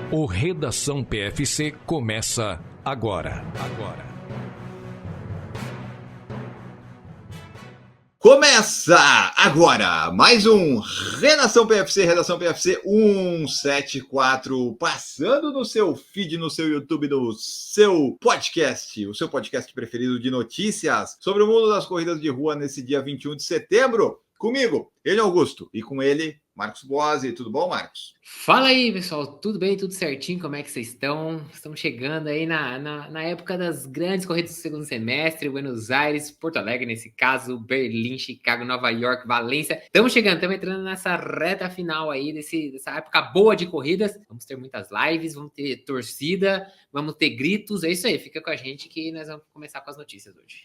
O Redação PFC começa agora. Começa agora mais um Redação PFC 174, passando no seu feed, no seu YouTube, no seu podcast, o seu podcast preferido de notícias sobre o mundo das corridas de rua nesse dia 21 de setembro. Comigo, ele Augusto, e com ele, Marcos Boazzi. Tudo bom, Marcos? Fala aí, pessoal, tudo bem, tudo certinho, como é que vocês estão? Estamos chegando aí na época das grandes corridas do segundo semestre, Buenos Aires, Porto Alegre, nesse caso, Berlim, Chicago, Nova York, Valência. Estamos entrando nessa reta final aí, dessa época boa de corridas. Vamos ter muitas lives, vamos ter torcida, vamos ter gritos, é isso aí, fica com a gente que nós vamos começar com as notícias hoje.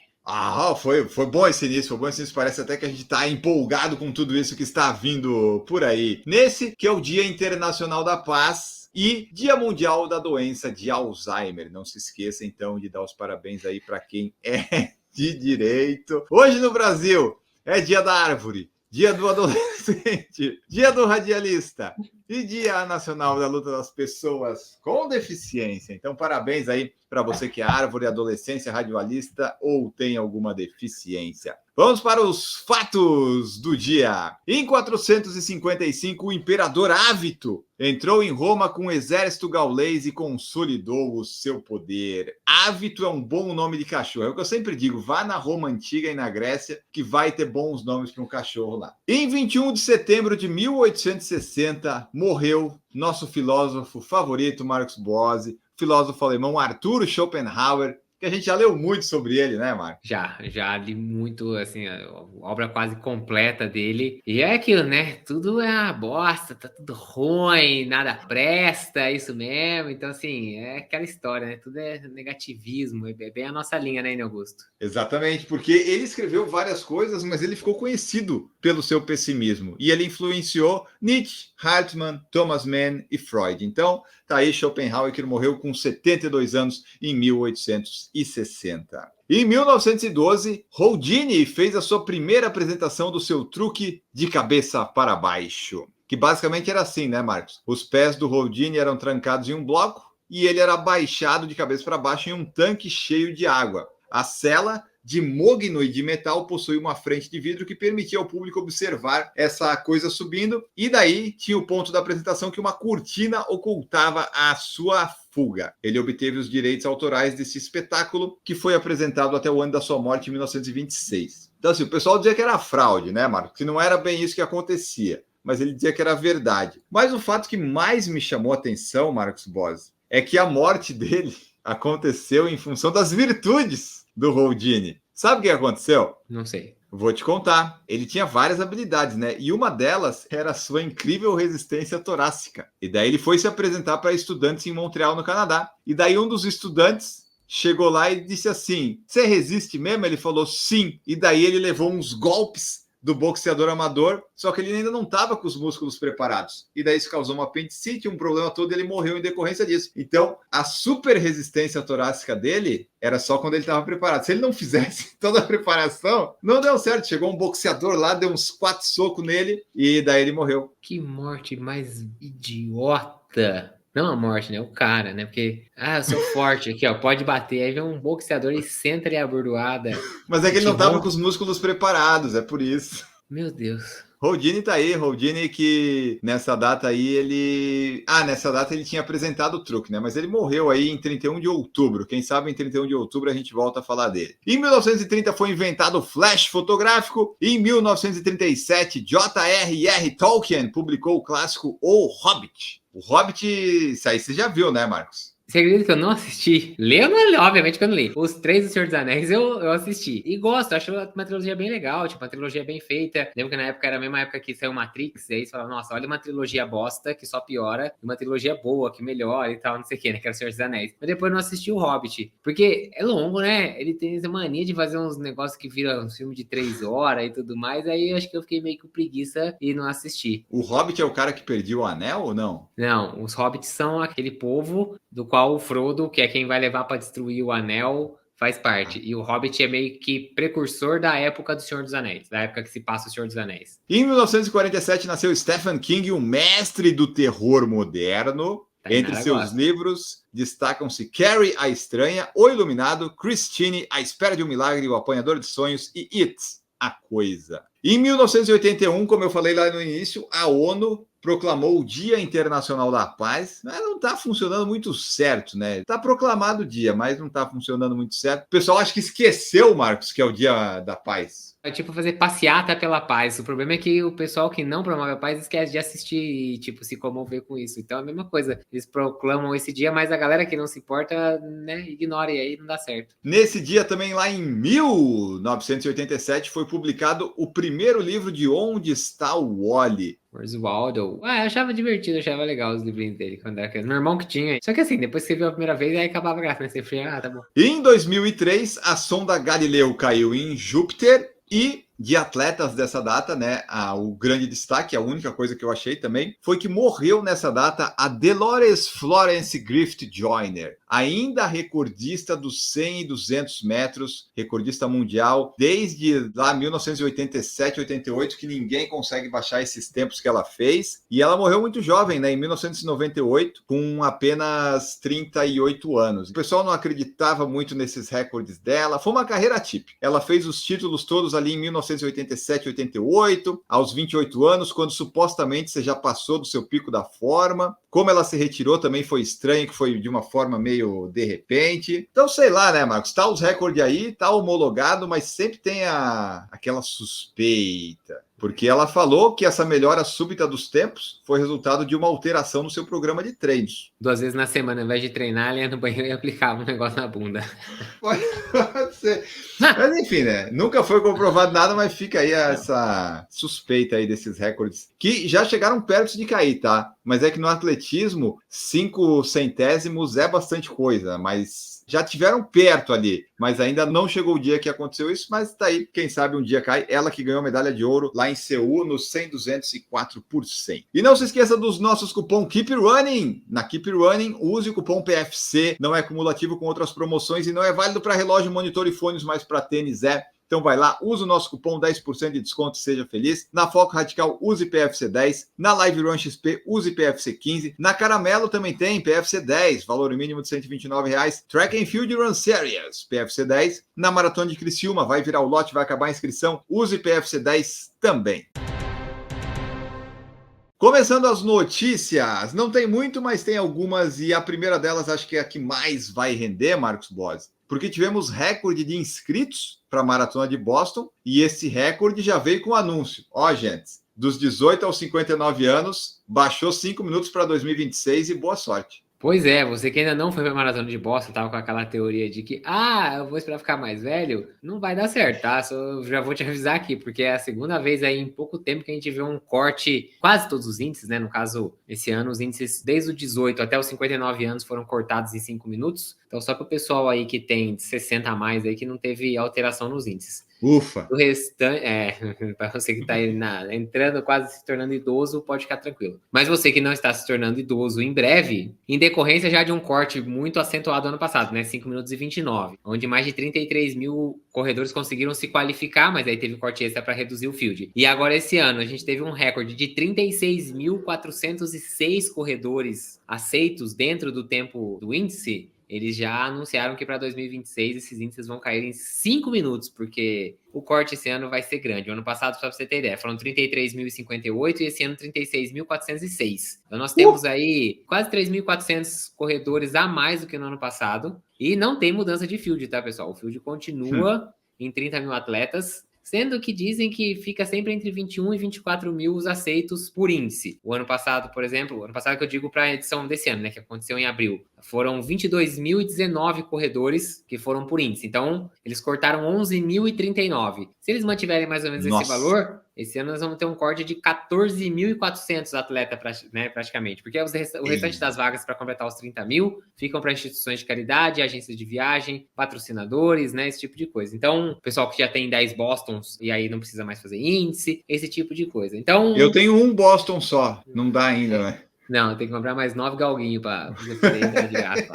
Foi bom esse início, Parece até que a gente está empolgado com tudo isso que está vindo por aí. Nesse que é o Dia Internacional da Paz e Dia Mundial da Doença de Alzheimer. Não se esqueça, então, de dar os parabéns aí para quem é de direito. Hoje no Brasil é Dia da Árvore, Dia do Adolescente, Dia do Radialista e Dia Nacional da Luta das Pessoas com Deficiência. Então, parabéns aí para você que é árvore, adolescência, radialista ou tem alguma deficiência. Vamos para os fatos do dia. Em 455, o imperador Ávito entrou em Roma com o exército gaulês e consolidou o seu poder. Ávito é um bom nome de cachorro. É o que eu sempre digo, vá na Roma Antiga e na Grécia que vai ter bons nomes para um cachorro lá. Em 21 de setembro de 1860, morreu nosso filósofo favorito, Marcos Boazzi, filósofo alemão Arthur Schopenhauer, que a gente já leu muito sobre ele, né, Marcos? Já li muito, assim, a obra quase completa dele. E é aquilo, né? Tudo é uma bosta, tá tudo ruim, nada presta, é isso mesmo. Então, assim, é aquela história, né? Tudo é negativismo, é bem a nossa linha, né, Augusto? Exatamente, porque ele escreveu várias coisas, mas ele ficou conhecido pelo seu pessimismo. E ele influenciou Nietzsche, Hartmann, Thomas Mann e Freud. Então, tá aí Schopenhauer, que morreu com 72 anos em 1860. Em 1912, Houdini fez a sua primeira apresentação do seu truque de cabeça para baixo. Que basicamente era assim, né, Marcos? Os pés do Houdini eram trancados em um bloco e ele era baixado de cabeça para baixo em um tanque cheio de água. A cela de mogno e de metal possui uma frente de vidro que permitia ao público observar essa coisa subindo. E daí tinha o ponto da apresentação que uma cortina ocultava a sua fuga. Ele obteve os direitos autorais desse espetáculo, que foi apresentado até o ano da sua morte, em 1926. Então, assim, o pessoal dizia que era fraude, né, Marcos? Que não era bem isso que acontecia, mas ele dizia que era verdade. Mas o fato que mais me chamou a atenção, Marcos Boazzi, é que a morte dele aconteceu em função das virtudes do Houdini. Sabe o que aconteceu? Não sei. Vou te contar. Ele tinha várias habilidades, né? E uma delas era a sua incrível resistência torácica. E daí ele foi se apresentar para estudantes em Montreal, no Canadá. E daí um dos estudantes chegou lá e disse assim: "Você resiste mesmo?" Ele falou sim. E daí ele levou uns golpes do boxeador amador, só que ele ainda não estava com os músculos preparados. E daí isso causou uma apendicite, um problema todo, e ele morreu em decorrência disso. Então, a super resistência torácica dele era só quando ele estava preparado. Se ele não fizesse toda a preparação, não deu certo. Chegou um boxeador lá, deu uns 4 socos nele, e daí ele morreu. Que morte mais idiota. Não a morte, né? O cara, né? Porque, eu sou forte aqui, ó, pode bater. Aí vem um boxeador e senta ali a bordoada. Mas é que ele não estava com os músculos preparados, é por isso. Meu Deus. Houdini tá aí, Houdini que nessa data aí nessa data ele tinha apresentado o truque, né? Mas ele morreu aí em 31 de outubro. Quem sabe em 31 de outubro a gente volta a falar dele. Em 1930 foi inventado o flash fotográfico. E em 1937, J.R.R. Tolkien publicou o clássico O Hobbit. O Hobbit, isso aí você já viu, né, Marcos? Você acredita que eu não assisti? Lendo, obviamente que eu não li. Os 3 do Senhor dos Anéis eu assisti. E gosto, acho uma trilogia bem legal, tipo, uma trilogia bem feita. Lembro que na época era a mesma época que saiu Matrix, e aí você falava, nossa, olha uma trilogia bosta que só piora, e uma trilogia boa que melhora e tal, não sei o que, né, que era o Senhor dos Anéis. Mas depois eu não assisti o Hobbit, porque é longo, né? Ele tem essa mania de fazer uns negócios que viram um filme de 3 horas e tudo mais, aí eu acho que eu fiquei meio com preguiça e não assisti. O Hobbit é o cara que perdeu o anel ou não? Não, os Hobbits são aquele povo do qual o Frodo, que é quem vai levar para destruir o anel, faz parte. E o Hobbit é meio que precursor da época do Senhor dos Anéis, da época que se passa o Senhor dos Anéis. Em 1947 nasceu Stephen King, o mestre do terror moderno. Entre seus livros, destacam-se Carrie, a Estranha, O Iluminado, Christine, A Espera de um Milagre, O Apanhador de Sonhos e It, a Coisa. Em 1981, como eu falei lá no início, a ONU proclamou o Dia Internacional da Paz, mas não está funcionando muito certo, né? Está proclamado o dia, mas não está funcionando muito certo. O pessoal acha que esqueceu, Marcos, que é o Dia da Paz. É tipo fazer passeata pela paz. O problema é que o pessoal que não promove a paz esquece de assistir e, tipo, se comover com isso. Então é a mesma coisa. Eles proclamam esse dia, mas a galera que não se importa, né, ignora e aí não dá certo. Nesse dia também, lá em 1987, foi publicado o primeiro livro de Onde Está o Wally? Where's Waldo? Eu achava divertido, achava legal os livrinhos dele quando era criança. Meu irmão que tinha. Só que assim, depois que você viu a primeira vez, aí acabava a graça, né? Você falou, tá bom. Em 2003, a sonda Galileu caiu em Júpiter e de atletas dessa data, né, o grande destaque, a única coisa que eu achei também, foi que morreu nessa data a Dolores Florence Griffith Joyner, ainda recordista dos 100 e 200 metros, recordista mundial, desde lá 1987, 88, que ninguém consegue baixar esses tempos que ela fez, e ela morreu muito jovem, né, em 1998, com apenas 38 anos. O pessoal não acreditava muito nesses recordes dela, foi uma carreira atípica. Ela fez os títulos todos ali em 1987, 88, aos 28 anos, quando supostamente você já passou do seu pico da forma. Como ela se retirou também foi estranho, que foi de uma forma meio de repente. Então, sei lá, né, Marcos? Tá os recordes aí, tá homologado, mas sempre tem aquela suspeita. Porque ela falou que essa melhora súbita dos tempos foi resultado de uma alteração no seu programa de treinos. 2 vezes na semana, ao invés de treinar, ela ia no banheiro e aplicava um negócio na bunda. Pode ser. Mas enfim, né? Nunca foi comprovado nada, mas fica aí essa suspeita aí desses recordes, que já chegaram perto de cair, tá? Mas é que no atletismo, 5 centésimos é bastante coisa, mas já tiveram perto ali, mas ainda não chegou o dia que aconteceu isso, mas tá aí, quem sabe um dia cai. Ela que ganhou a medalha de ouro lá em Seul, no 100, 200 e 4%. E não se esqueça dos nossos cupom Keep Running. Na Keep Running, use o cupom PFC, não é cumulativo com outras promoções e não é válido para relógio, monitor e fones, mas para tênis é. Então vai lá, usa o nosso cupom 10% de desconto e seja feliz. Na Foco Radical, use PFC 10. Na Live Run XP, use PFC 15. Na Caramelo também tem PFC 10, valor mínimo de R$ 129. Track and Field Run Series, PFC 10. Na Maratona de Criciúma, vai virar o lote, vai acabar a inscrição, use PFC 10 também. Começando as notícias, não tem muito, mas tem algumas, e a primeira delas acho que é a que mais vai render, Marcos Bosi, porque tivemos recorde de inscritos para a Maratona de Boston, e esse recorde já veio com anúncio. Ó, gente, dos 18 aos 59 anos, baixou 5 minutos para 2026 e boa sorte. Pois é, você que ainda não foi pra Maratona de Boston, tava com aquela teoria de que, eu vou esperar ficar mais velho, não vai dar certo, tá? Só já vou te avisar aqui, porque é a segunda vez aí em pouco tempo que a gente vê um corte, quase todos os índices, né? No caso, esse ano, os índices desde o 18 até os 59 anos foram cortados em 5 minutos. Então, só para o pessoal aí que tem 60 a mais aí, que não teve alteração nos índices. Ufa! O restante, para você que está entrando, quase se tornando idoso, pode ficar tranquilo. Mas você que não está se tornando idoso em breve, em decorrência já de um corte muito acentuado ano passado, né? 5 minutos e 29, onde mais de 33 mil corredores conseguiram se qualificar, mas aí teve corte extra para reduzir o field. E agora esse ano a gente teve um recorde de 36.406 corredores aceitos dentro do tempo do índice. Eles já anunciaram que para 2026 esses índices vão cair em 5 minutos, porque o corte esse ano vai ser grande. O ano passado, só para você ter ideia, foram 33.058 e esse ano 36.406. Então nós temos aí quase 3.400 corredores a mais do que no ano passado. E não tem mudança de field, tá, pessoal? O field continua em 30 mil atletas, sendo que dizem que fica sempre entre 21 e 24 mil os aceitos por índice. O ano passado, por exemplo, o ano passado que eu digo para a edição desse ano, né, que aconteceu em abril, foram 22.019 corredores que foram por índice. Então, eles cortaram 11.039. Se eles mantiverem mais ou menos esse valor, esse ano nós vamos ter um corte de 14.400 atletas, né, praticamente. Porque o restante das vagas para completar os 30 mil ficam para instituições de caridade, agências de viagem, patrocinadores, né, esse tipo de coisa. Então, o pessoal que já tem 10 Bostons e aí não precisa mais fazer índice, esse tipo de coisa. Então, eu tenho um Boston só, não dá ainda, né? Não, tem que comprar mais 9 galguinhos para você poder entrar de graça.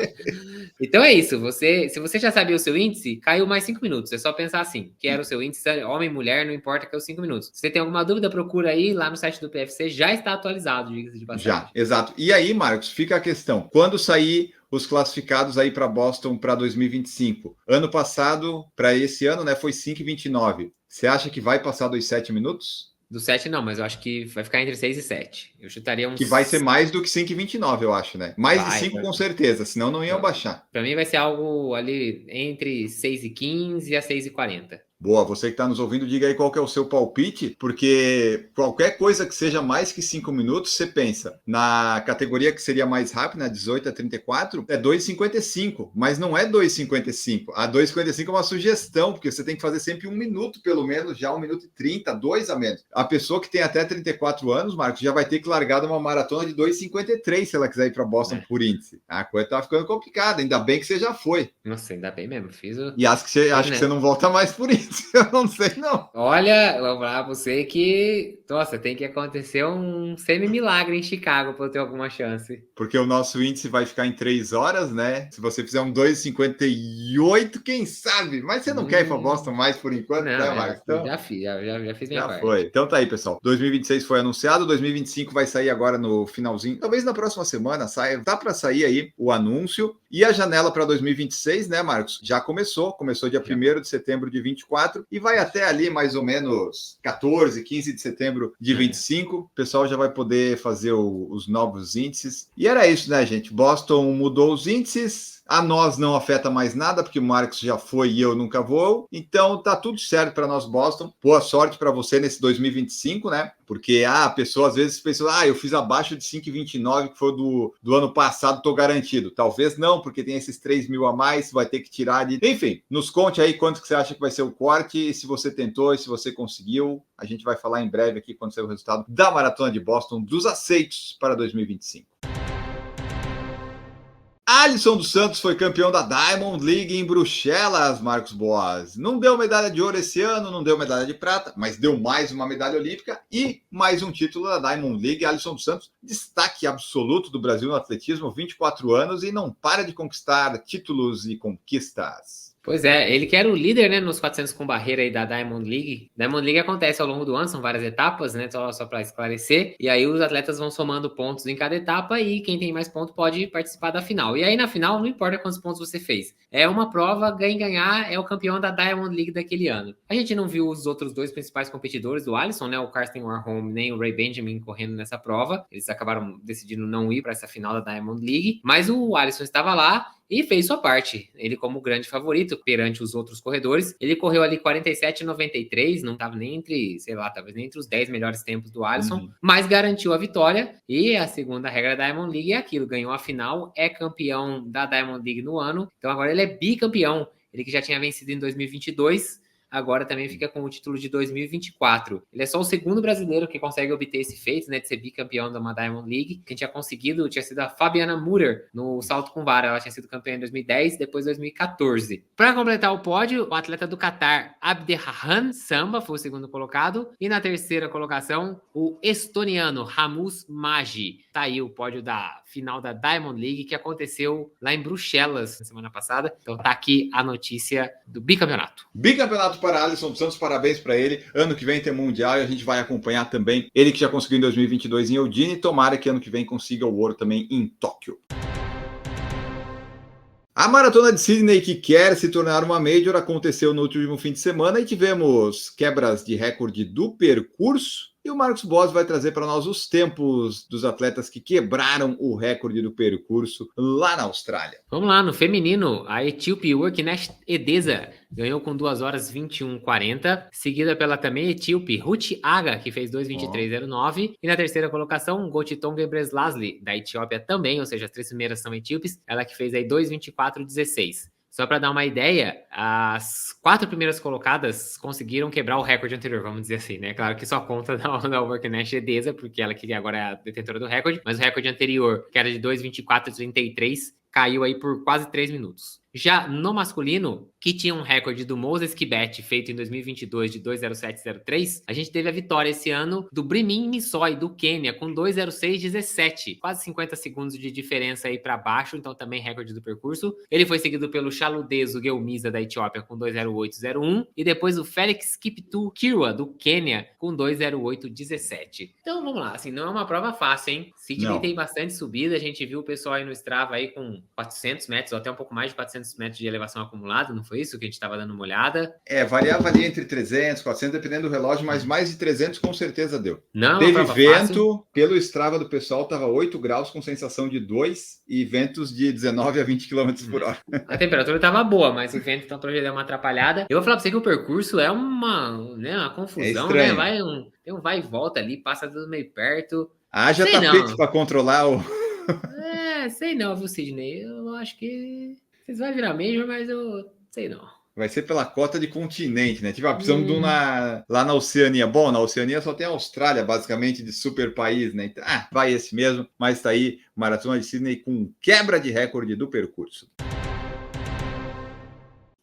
Então é isso. Se você já sabia o seu índice, caiu mais 5 minutos. É só pensar assim: que era o seu índice, homem, mulher, não importa, que é os 5 minutos. Se você tem alguma dúvida, procura aí lá no site do PFC. Já está atualizado, diga-se de passagem. Já, exato. E aí, Marcos, fica a questão: quando sair os classificados aí para Boston para 2025? Ano passado, para esse ano, né, foi 5,29. Você acha que vai passar dos 7 minutos? Do 7 não, mas eu acho que vai ficar entre 6 e 7. Eu chutaria uns... Que vai ser mais do que 5,29, eu acho, né? Mais de 5 com certeza, senão não iam baixar. Para mim vai ser algo ali entre 6,15 a 6,40. Boa, você que está nos ouvindo, diga aí qual que é o seu palpite, porque qualquer coisa que seja mais que 5 minutos, você pensa, na categoria que seria mais rápida, 18 a 34, é 2,55, mas não é 2,55. A 2,55 é uma sugestão, porque você tem que fazer sempre 1 minuto, pelo menos, já 1 minuto e 30, 2 a menos. A pessoa que tem até 34 anos, Marcos, já vai ter que largar uma maratona de 2,53 se ela quiser ir para Boston por índice. A coisa tá ficando complicada, ainda bem que você já foi. Nossa, ainda bem mesmo, fiz o... E acho que você não volta mais por isso. Eu não sei, não. Olha, vou falar pra você que, nossa, tem que acontecer um semi-milagre em Chicago pra eu ter alguma chance. Porque o nosso índice vai ficar em 3 horas, né? Se você fizer um 2,58, quem sabe? Mas você não quer ir para Boston mais por enquanto, não, né, Marcos? Então, já fiz minha parte. Foi. Então tá aí, pessoal. 2026 foi anunciado, 2025 vai sair agora no finalzinho. Talvez na próxima semana saia. Tá para sair aí o anúncio. E a janela para 2026, né, Marcos? Já começou. Começou dia 1º de setembro de 24 e vai até ali mais ou menos 14, 15 de setembro de 25. O pessoal já vai poder fazer os novos índices. E era isso, né, gente? Boston mudou os índices. A nós não afeta mais nada, porque o Marcos já foi e eu nunca vou. Então tá tudo certo para nós, Boston. Boa sorte para você nesse 2025, né? Porque a pessoa às vezes pensa, eu fiz abaixo de 5,29, que foi do ano passado, tô garantido. Talvez não, porque tem esses 3 mil a mais, vai ter que tirar de... Enfim, nos conte aí quanto que você acha que vai ser o corte, e se você tentou, e se você conseguiu. A gente vai falar em breve aqui, quando sair o resultado da Maratona de Boston, dos aceitos para 2025. Alisson dos Santos foi campeão da Diamond League em Bruxelas, Marcos Boas. Não deu medalha de ouro esse ano, não deu medalha de prata, mas deu mais uma medalha olímpica e mais um título da Diamond League. Alisson dos Santos, destaque absoluto do Brasil no atletismo, 24 anos e não para de conquistar títulos e conquistas. Pois é, ele que era o líder, né, nos 400 com barreira aí da Diamond League. Diamond League acontece ao longo do ano, são várias etapas, né, só para esclarecer. E aí os atletas vão somando pontos em cada etapa e quem tem mais pontos pode participar da final. E aí na final, não importa quantos pontos você fez. É uma prova, ganhar é o campeão da Diamond League daquele ano. A gente não viu os outros dois principais competidores do Alisson, né, o Karsten Warholm nem o Ray Benjamin correndo nessa prova. Eles acabaram decidindo não ir para essa final da Diamond League. Mas o Alisson estava lá e fez sua parte. Ele, como grande favorito perante os outros corredores, ele correu ali 47,93, não estava nem entre, sei lá, talvez nem entre os 10 melhores tempos do Alisson, mas garantiu a vitória. E a segunda regra da Diamond League é aquilo: ganhou a final, é campeão da Diamond League no ano, então agora ele é bicampeão. Ele que já tinha vencido em 2022, agora também fica com o título de 2024. Ele é só o segundo brasileiro que consegue obter esse feito, né, de ser bicampeão da Diamond League. Quem tinha conseguido tinha sido a Fabiana Murer no salto com vara. Ela tinha sido campeã em 2010, depois 2014. Para completar o pódio, o atleta do Catar, Abderrahman Samba, foi o segundo colocado. E na terceira colocação, o estoniano Ramus Magi. Tá aí o pódio da final da Diamond League, que aconteceu lá em Bruxelas na semana passada. Então tá aqui a notícia do bicampeonato. Bicampeonato para Alisson dos Santos, parabéns para ele. Ano que vem tem Mundial e a gente vai acompanhar também. Ele que já conseguiu em 2022 em Eugene, tomara que ano que vem consiga o ouro também em Tóquio. A Maratona de Sydney, que quer se tornar uma Major, aconteceu no último fim de semana e tivemos quebras de recorde do percurso. E o Marcos Boas vai trazer para nós os tempos dos atletas que quebraram o recorde do percurso lá na Austrália. Vamos lá, no feminino, a etíope Worknesh Edeza ganhou com 2 horas 21:40, seguida pela também etíope Ruth Aga, que fez 2:23:09, e na terceira colocação, Gotiton Gebreslasli, da Etiópia também, ou seja, as 3 primeiras são etíopes, ela que fez aí 2:24:16. Só para dar uma ideia, as 4 primeiras colocadas conseguiram quebrar o recorde anterior, vamos dizer assim, né? Claro que só conta da Worknesh Edeza, porque ela que agora é a detentora do recorde, mas o recorde anterior, que era de 2:24:33, caiu aí por quase 3 minutos. Já no masculino, que tinha um recorde do Moses Kibet feito em 2022 de 2:07:03, a gente teve a vitória esse ano do Brimin Misoi, do Quênia, com 2:06:17, quase 50 segundos de diferença aí para baixo, então também recorde do percurso. Ele foi seguido pelo Chaludezo Gelmiza, da Etiópia, com 2:08:01, e depois o Felix Kiptu Kirwa, do Quênia, com 2:08:17. Então vamos lá, assim, não é uma prova fácil, hein? Sydney tem bastante subida, a gente viu o pessoal aí no Strava aí com 400 metros, ou até um pouco mais de 400 metros de elevação acumulada, não foi isso que a gente estava dando uma olhada? Variava ali entre 300, 400, dependendo do relógio, mas mais de 300 com certeza deu. Não, teve vento, fácil. Pelo Strava do pessoal, estava 8 graus com sensação de 2 e ventos de 19 a 20 km por hora. A temperatura estava boa, mas o vento então deu uma atrapalhada. Eu vou falar para você que o percurso é uma confusão, né? Tem um vai e volta ali, passa tudo meio perto. Haja tapete para controlar o... sei não, viu, Sidney? Eu acho que vocês vão virar Major, mas eu sei não. Vai ser pela cota de continente, né? Tipo, precisamos de lá na Oceania. Bom, na Oceania só tem a Austrália, basicamente, de super país, né? Então, vai esse mesmo, mas tá aí, Maratona de Sydney com quebra de recorde do percurso.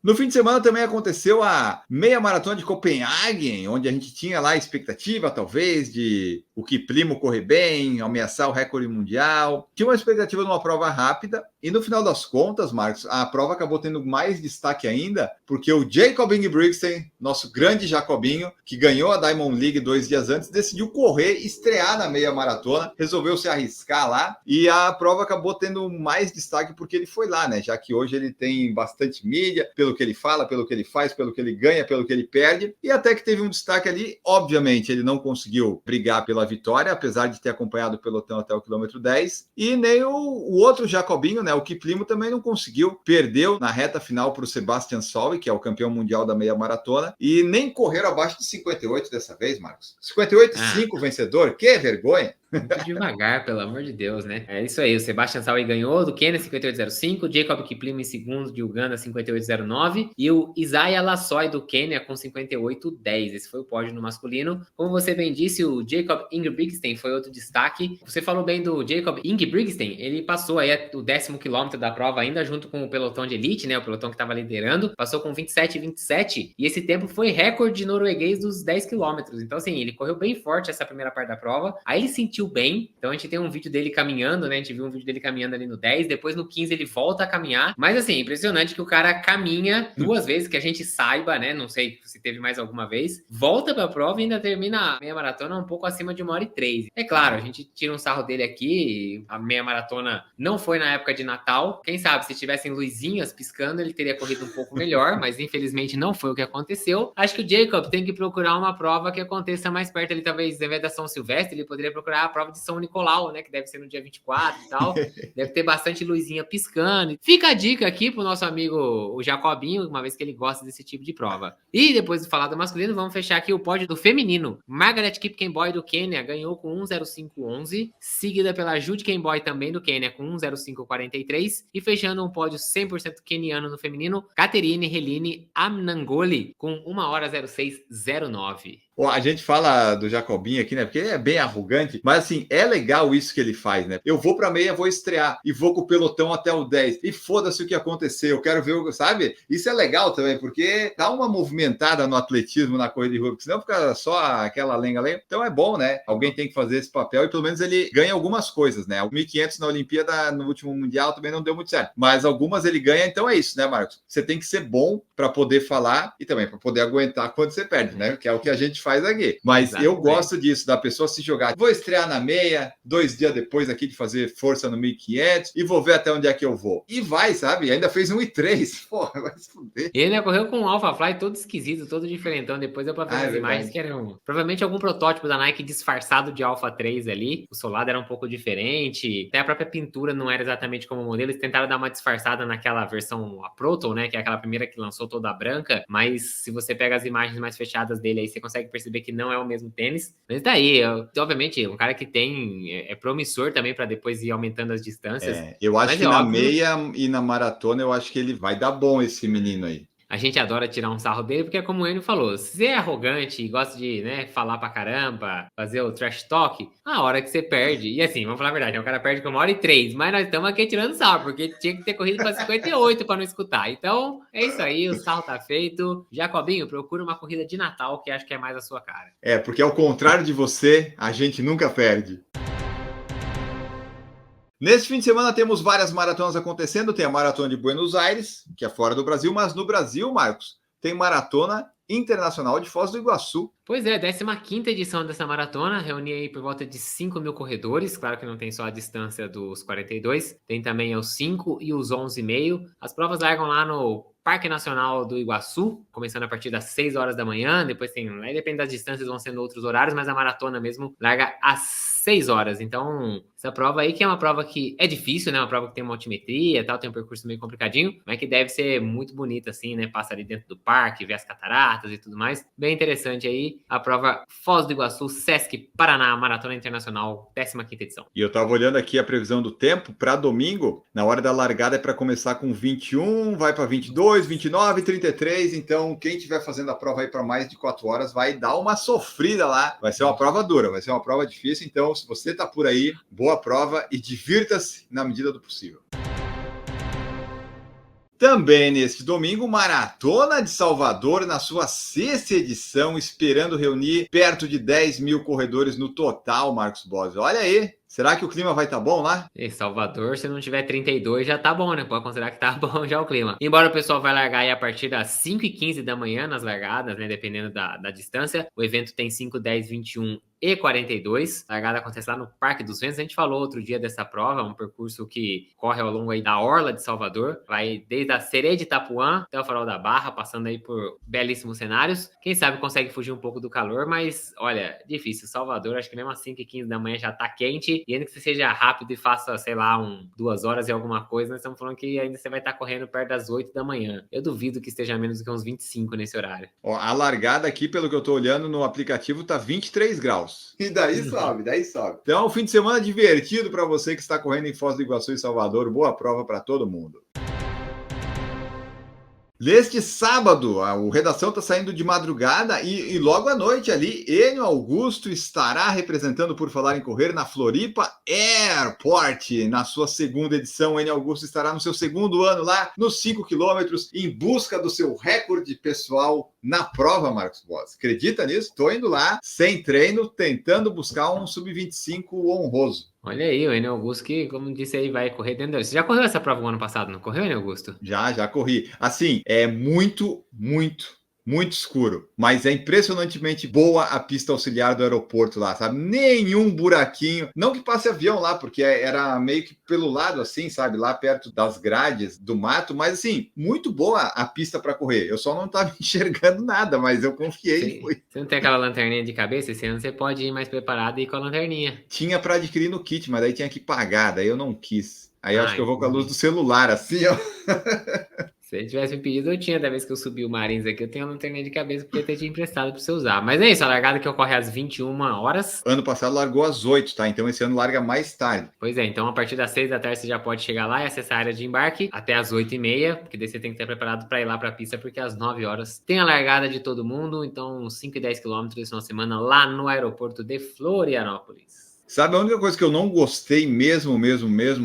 No fim de semana também aconteceu a meia maratona de Copenhague, onde a gente tinha lá a expectativa, talvez, de o Kiplimo correr bem, ameaçar o recorde mundial. Tinha uma expectativa de uma prova rápida, e no final das contas, Marcos, a prova acabou tendo mais destaque ainda, porque o Jacob Ingebrigtsen, nosso grande Jacobinho, que ganhou a Diamond League 2 dias antes, decidiu correr, estrear na meia maratona, resolveu se arriscar lá, e a prova acabou tendo mais destaque porque ele foi lá, né? Já que hoje ele tem bastante mídia, pelo que ele fala, pelo que ele faz, pelo que ele ganha, pelo que ele perde, e até que teve um destaque ali. Obviamente ele não conseguiu brigar pela vitória, apesar de ter acompanhado o pelotão até o quilômetro 10, e nem o outro Jacobinho, né, o Kiplimo, também não conseguiu, perdeu na reta final para o Sebastian Solli, que é o campeão mundial da meia maratona, e nem correram abaixo de 58 dessa vez, Marcos. 58,5 vencedor, que vergonha! Muito devagar, pelo amor de Deus, né? É isso aí, o Sebastian Solli ganhou do Quênia 58,05, Jacob Kiplimo em segundo de Uganda 58,09 e o Isaiah Lassoy do Quênia com 58,10. Esse foi o pódio no masculino. Como você bem disse, o Jacob Ingebrigtsen foi outro destaque. Você falou bem do Jacob Ingebrigtsen, ele passou aí o 10º quilômetro da prova ainda junto com o pelotão de elite, né? O pelotão que estava liderando, passou com 27,27 e esse tempo foi recorde norueguês dos 10 quilômetros. Então assim, ele correu bem forte essa primeira parte da prova, aí ele sentiu bem, então a gente tem um vídeo dele caminhando, né? A gente viu um vídeo dele caminhando ali no 10, depois no 15 ele volta a caminhar, mas assim, impressionante que o cara caminha 2 vezes, que a gente saiba, né? Não sei se teve mais alguma vez, volta pra prova e ainda termina a meia maratona um pouco acima de 1h03. É claro, a gente tira um sarro dele aqui, a meia maratona não foi na época de Natal, quem sabe se tivessem luzinhas piscando ele teria corrido um pouco melhor, mas infelizmente não foi o que aconteceu. Acho que o Jacob tem que procurar uma prova que aconteça mais perto ali, talvez ao invés da São Silvestre, ele poderia procurar a prova de São Nicolau, né, que deve ser no dia 24 e tal, deve ter bastante luzinha piscando. Fica a dica aqui pro nosso amigo o Jacobinho, uma vez que ele gosta desse tipo de prova. E depois de falar do masculino, vamos fechar aqui o pódio do feminino. Margaret Kipkenboy do Quênia ganhou com 1:05:11, seguida pela Jude Kemboi também do Quênia com 1:05:43 e fechando um pódio 100% queniano no feminino, Caterine Helene Amnangoli com 1h06:09. A gente fala do Jacobinho aqui, né? Porque ele é bem arrogante, mas assim, é legal isso que ele faz, né? Eu vou pra meia, vou estrear e vou com o pelotão até o 10. E foda-se o que acontecer, eu quero ver, sabe? Isso é legal também, porque dá uma movimentada no atletismo, na corrida de rua, porque senão fica só aquela lenga-lenga. Então é bom, né? Alguém tem que fazer esse papel e pelo menos ele ganha algumas coisas, né? O 1.500 na Olimpíada, no último Mundial, também não deu muito certo. Mas algumas ele ganha, então é isso, né, Marcos? Você tem que ser bom para poder falar e também para poder aguentar quando você perde, né? Que é o que a gente faz aqui. Mas eu gosto disso, da pessoa se jogar. Vou estrear na meia, 2 dias depois aqui de fazer força no 1.500 e vou ver até onde é que eu vou. E vai, sabe? Ainda fez 1:03. Porra, vai se fuder. Ele ainda correu com um AlphaFly todo esquisito, todo diferentão. Depois deu pra ver as imagens que eram provavelmente algum protótipo da Nike disfarçado de Alpha 3 ali. O solado era um pouco diferente. Até a própria pintura não era exatamente como o modelo. Eles tentaram dar uma disfarçada naquela versão a Proton, né? Que é aquela primeira que lançou toda branca. Mas se você pega as imagens mais fechadas dele aí, você consegue perceber que não é o mesmo tênis. Mas daí, obviamente, um cara que é promissor também para depois ir aumentando as distâncias. Eu acho que na meia e na maratona, eu acho que ele vai dar bom esse menino aí. a gente adora tirar um sarro dele, porque é como o Enio falou, se você é arrogante e gosta de, né, falar pra caramba, fazer o trash talk, a hora que você perde, e assim, vamos falar a verdade, o cara perde com 1h03, mas nós estamos aqui tirando sarro, porque tinha que ter corrido pra 58 pra não escutar. Então, é isso aí, o sarro tá feito. Jacobinho, procura uma corrida de Natal, que acho que é mais a sua cara. Porque ao contrário de você, a gente nunca perde. Neste fim de semana temos várias maratonas acontecendo. Tem a Maratona de Buenos Aires, que é fora do Brasil, mas no Brasil, Marcos, tem Maratona Internacional de Foz do Iguaçu. Pois é, 15ª edição dessa maratona, reuni aí por volta de 5.000 corredores, claro que não tem só a distância dos 42, tem também os 5 e os 11,5. As provas largam lá no Parque Nacional do Iguaçu, começando a partir das 6 horas da manhã, depois tem, aí depende das distâncias, vão sendo outros horários, mas a maratona mesmo larga às 6 horas, então essa prova aí que é uma prova que é difícil, né, uma prova que tem uma altimetria e tal, tem um percurso meio complicadinho, mas que deve ser muito bonita assim, né, passa ali dentro do parque, vê as cataratas e tudo mais, bem interessante aí, a prova Foz do Iguaçu, Sesc Paraná, Maratona Internacional, 15ª edição. E eu tava olhando aqui a previsão do tempo para domingo, na hora da largada é para começar com 21, vai para 22, 29, 33, então quem estiver fazendo a prova aí para mais de 4 horas vai dar uma sofrida lá, vai ser uma prova dura, vai ser uma prova difícil, então se você tá por aí, boa prova e divirta-se na medida do possível. Também neste domingo, Maratona de Salvador, na sua 6ª edição, esperando reunir perto de 10.000 corredores no total, Marcos Bosio. Olha aí, será que o clima vai estar bom lá? Em Salvador, se não tiver 32, já tá bom, né? Pode considerar que tá bom já o clima. Embora o pessoal vai largar aí a partir das 5h15 da manhã nas largadas, né? Dependendo da distância. O evento tem 5, 10, 21 e 42. A largada acontece lá no Parque dos Ventos. A gente falou outro dia dessa prova, um percurso que corre ao longo aí da Orla de Salvador. Vai desde a Sereia de Itapuã até o Farol da Barra, passando aí por belíssimos cenários. Quem sabe consegue fugir um pouco do calor, mas olha, difícil. Salvador, acho que mesmo às 5h15 da manhã já tá quente. E ainda que você seja rápido e faça, sei lá, 2 horas e alguma coisa, nós estamos falando que ainda você vai estar correndo perto das 8 da manhã. Eu duvido que esteja menos do que uns 25 nesse horário. Ó, a largada aqui, pelo que eu tô olhando no aplicativo, tá 23 graus. E daí sobe, daí sobe. Então, é um fim de semana divertido para você que está correndo em Foz do Iguaçu e Salvador. Boa prova para todo mundo. Neste sábado, o Redação está saindo de madrugada e logo à noite ali, Enio Augusto estará representando Por Falar em Correr na Floripa Airport. Na sua 2ª edição, Enio Augusto estará no seu 2º ano lá, nos 5 quilômetros, em busca do seu recorde pessoal na prova, Marcos Boas. Acredita nisso? Estou indo lá, sem treino, tentando buscar um sub-25 honroso. Olha aí, o Enio Augusto que, como disse aí, vai correr dentro dele. Você já correu essa prova o ano passado, não correu, Enio Augusto? Já corri. Assim, é muito escuro, mas é impressionantemente boa a pista auxiliar do aeroporto lá, sabe? Nenhum buraquinho, não que passe avião lá, porque era meio que pelo lado assim, sabe? Lá perto das grades do mato, mas assim, muito boa a pista para correr. Eu só não estava enxergando nada, mas eu confiei e fui. Você não tem aquela lanterninha de cabeça? Esse ano você pode ir mais preparado e ir com a lanterninha. Tinha para adquirir no kit, mas daí tinha que pagar, daí eu não quis. Aí acho que eu vou com a luz do entendi. celular, assim, ó. Se ele tivesse me pedido, eu tinha, da vez que eu subi o Marins aqui, eu tenho a lanterninha de cabeça porque eu ter te emprestado pra você usar. Mas é isso, a largada que ocorre às 21 horas. Ano passado largou às 8, tá? Então esse ano larga mais tarde. Pois é, então a partir das 6 da tarde você já pode chegar lá e acessar a área de embarque até às 8h30, porque daí você tem que estar preparado para ir lá pra pista, porque às 9 horas tem a largada de todo mundo, então 5 e 10 quilômetros essa semana lá no aeroporto de Florianópolis. Sabe, a única coisa que eu não gostei mesmo,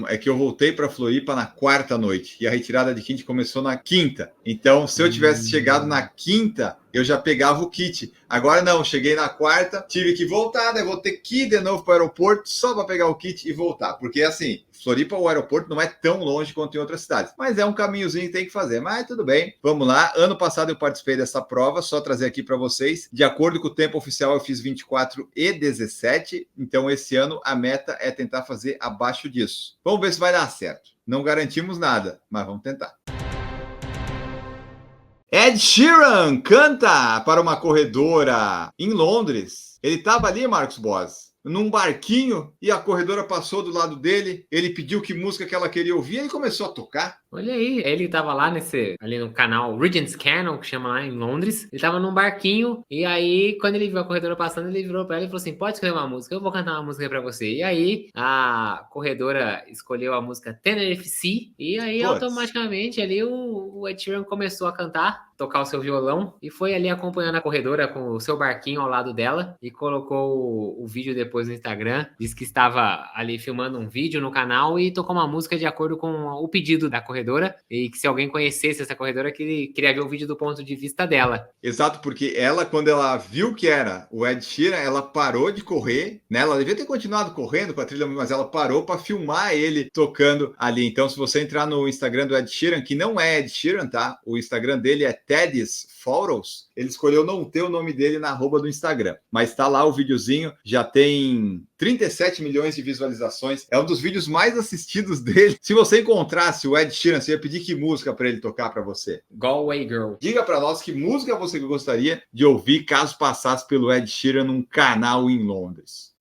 é que eu voltei para Floripa na 4ª noite e a retirada de kit começou na 5ª. Então, se eu tivesse chegado na 5ª, eu já pegava o kit. Agora não, cheguei na 4ª, tive que voltar, né? Vou ter que ir de novo para o aeroporto só para pegar o kit e voltar. Porque assim, Floripa, o aeroporto não é tão longe quanto em outras cidades. Mas é um caminhozinho que tem que fazer. Mas tudo bem, vamos lá. Ano passado eu participei dessa prova, só trazer aqui para vocês. De acordo com o tempo oficial, eu fiz 24 e 17. Então esse ano a meta é tentar fazer abaixo disso. Vamos ver se vai dar certo. Não garantimos nada, mas vamos tentar. Ed Sheeran canta para uma corredora em Londres. Ele estava ali, Marcos Boas, num barquinho e a corredora passou do lado dele. Ele pediu que música que ela queria ouvir e ele começou a tocar. Olha aí, ele tava lá ali no canal Regent's Canal, que chama lá em Londres. Ele tava num barquinho, e aí, quando ele viu a corredora passando, ele virou pra ela e falou assim: pode escolher uma música, eu vou cantar uma música pra você. E aí, a corredora escolheu a música Tenerife Sea, e aí, automaticamente, ali o Ed Sheeran começou a cantar, tocar o seu violão, e foi ali acompanhando a corredora com o seu barquinho ao lado dela, e colocou o vídeo depois no Instagram. Disse que estava ali filmando um vídeo no canal e tocou uma música de acordo com o pedido da corredora, e que se alguém conhecesse essa corredora, que ele queria ver o vídeo do ponto de vista dela. Exato, porque ela, quando ela viu que era o Ed Sheeran, ela parou de correr, né? Ela devia ter continuado correndo com a trilha, mas ela parou para filmar ele tocando ali. Então, se você entrar no Instagram do Ed Sheeran, que não é Ed Sheeran, tá? O Instagram dele é Teddy's Photos. Ele escolheu não ter o nome dele na arroba do Instagram, mas tá lá o videozinho, já tem 37 milhões de visualizações, é um dos vídeos mais assistidos dele. Se você encontrasse o Ed Sheeran, você ia pedir que música para ele tocar para você? Galway Girl. Diga para nós que música você gostaria de ouvir caso passasse pelo Ed Sheeran num canal em Londres.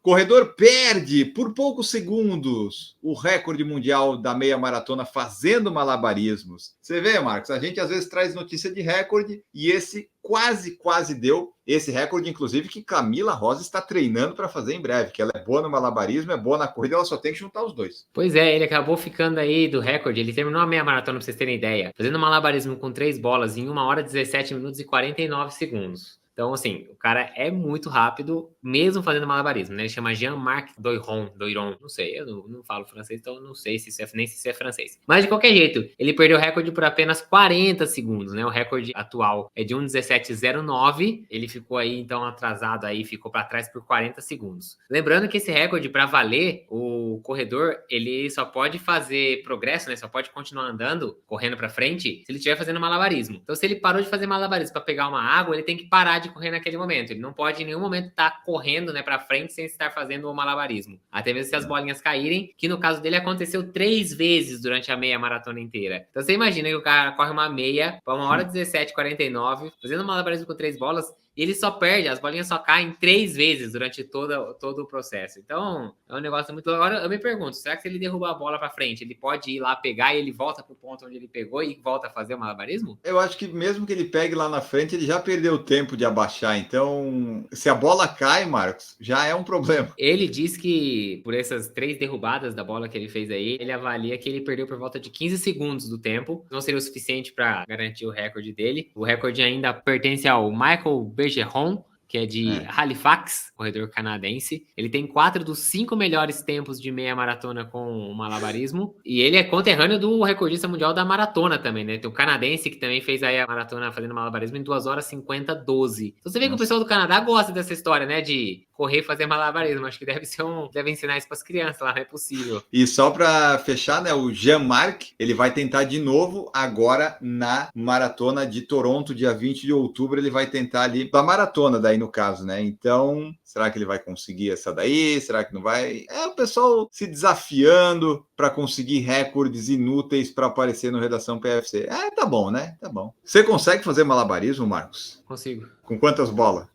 Corredor perde por poucos segundos o recorde mundial da meia maratona fazendo malabarismos. Você vê, Marcos, a gente às vezes traz notícia de recorde e esse quase deu esse recorde, inclusive, que Camila Rosa está treinando para fazer em breve, que ela é boa no malabarismo, é boa na corrida, ela só tem que juntar os dois. Pois é, ele acabou ficando aí do recorde, ele terminou a meia maratona, pra vocês terem ideia, fazendo malabarismo com 3 bolas em 1 hora, 17 minutos e 49 segundos. Então, assim, o cara é muito rápido, mesmo fazendo malabarismo, né? Ele chama Jean-Marc Doiron, não sei, eu não falo francês, então não sei nem se isso é francês. Mas, de qualquer jeito, ele perdeu o recorde por apenas 40 segundos, né? O recorde atual é de 1:17:09, ele ficou aí, então, atrasado aí, ficou para trás por 40 segundos. Lembrando que esse recorde, para valer, o corredor, ele só pode fazer progresso, né? Só pode continuar andando, correndo para frente, se ele estiver fazendo malabarismo. Então, se ele parou de fazer malabarismo para pegar uma água, ele tem que parar de correr naquele momento. Ele não pode em nenhum momento estar correndo, né, para frente sem estar fazendo o malabarismo. Até mesmo se as bolinhas caírem, que no caso dele aconteceu 3 vezes durante a meia maratona inteira. Então você imagina que o cara corre uma meia para 1 hora 17:49, fazendo malabarismo com 3 bolas, e ele só perde, as bolinhas só caem 3 vezes durante todo o processo. Então, é um negócio muito... Agora, eu me pergunto, será que se ele derrubar a bola pra frente, ele pode ir lá pegar e ele volta pro ponto onde ele pegou e volta a fazer o malabarismo? Eu acho que mesmo que ele pegue lá na frente, ele já perdeu o tempo de abaixar. Então, se a bola cai, Marcos, já é um problema. Ele diz que, por essas 3 derrubadas da bola que ele fez aí, ele avalia que ele perdeu por volta de 15 segundos do tempo. Não seria o suficiente para garantir o recorde dele. O recorde ainda pertence ao Michael Bergeron, que é de Halifax, corredor canadense. Ele tem 4 dos 5 melhores tempos de meia maratona com o malabarismo. E ele é conterrâneo do recordista mundial da maratona também, né? Tem o canadense que também fez aí a maratona fazendo malabarismo em 2 horas 50:12. Então você vê que o pessoal do Canadá gosta dessa história, né? De correr e fazer malabarismo. Acho que deve ensinar isso para as crianças lá, não é possível. E só para fechar, né? O Jean-Marc, ele vai tentar de novo agora na maratona de Toronto, dia 20 de outubro. Ele vai tentar ali da maratona daí no caso, né? Então, será que ele vai conseguir essa daí? Será que não vai? É o pessoal se desafiando para conseguir recordes inúteis para aparecer no Redação PFC. Tá bom, né? Tá bom. Você consegue fazer malabarismo, Marcos? Consigo. Com quantas bolas?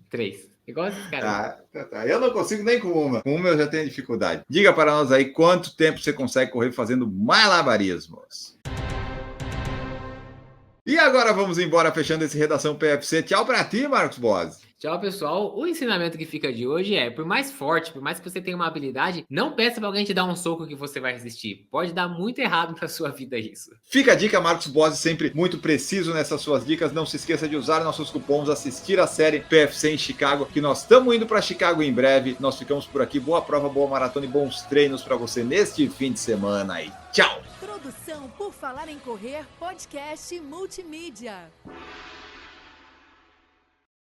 3. Igual esses caras. Tá. Eu não consigo nem com uma. Com uma eu já tenho dificuldade. Diga para nós aí quanto tempo você consegue correr fazendo malabarismos. E agora vamos embora fechando esse Redação PFC. Tchau para ti, Marcos Bozzi. Tchau, pessoal. O ensinamento que fica de hoje é, por mais forte, por mais que você tenha uma habilidade, não peça para alguém te dar um soco que você vai resistir. Pode dar muito errado para sua vida isso. Fica a dica, Marcos Bozzi, sempre muito preciso nessas suas dicas. Não se esqueça de usar nossos cupons, assistir a série PFC em Chicago, que nós estamos indo para Chicago em breve. Nós ficamos por aqui. Boa prova, boa maratona e bons treinos para você neste fim de semana aí. Tchau! Produção por Falar em Correr, podcast multimídia.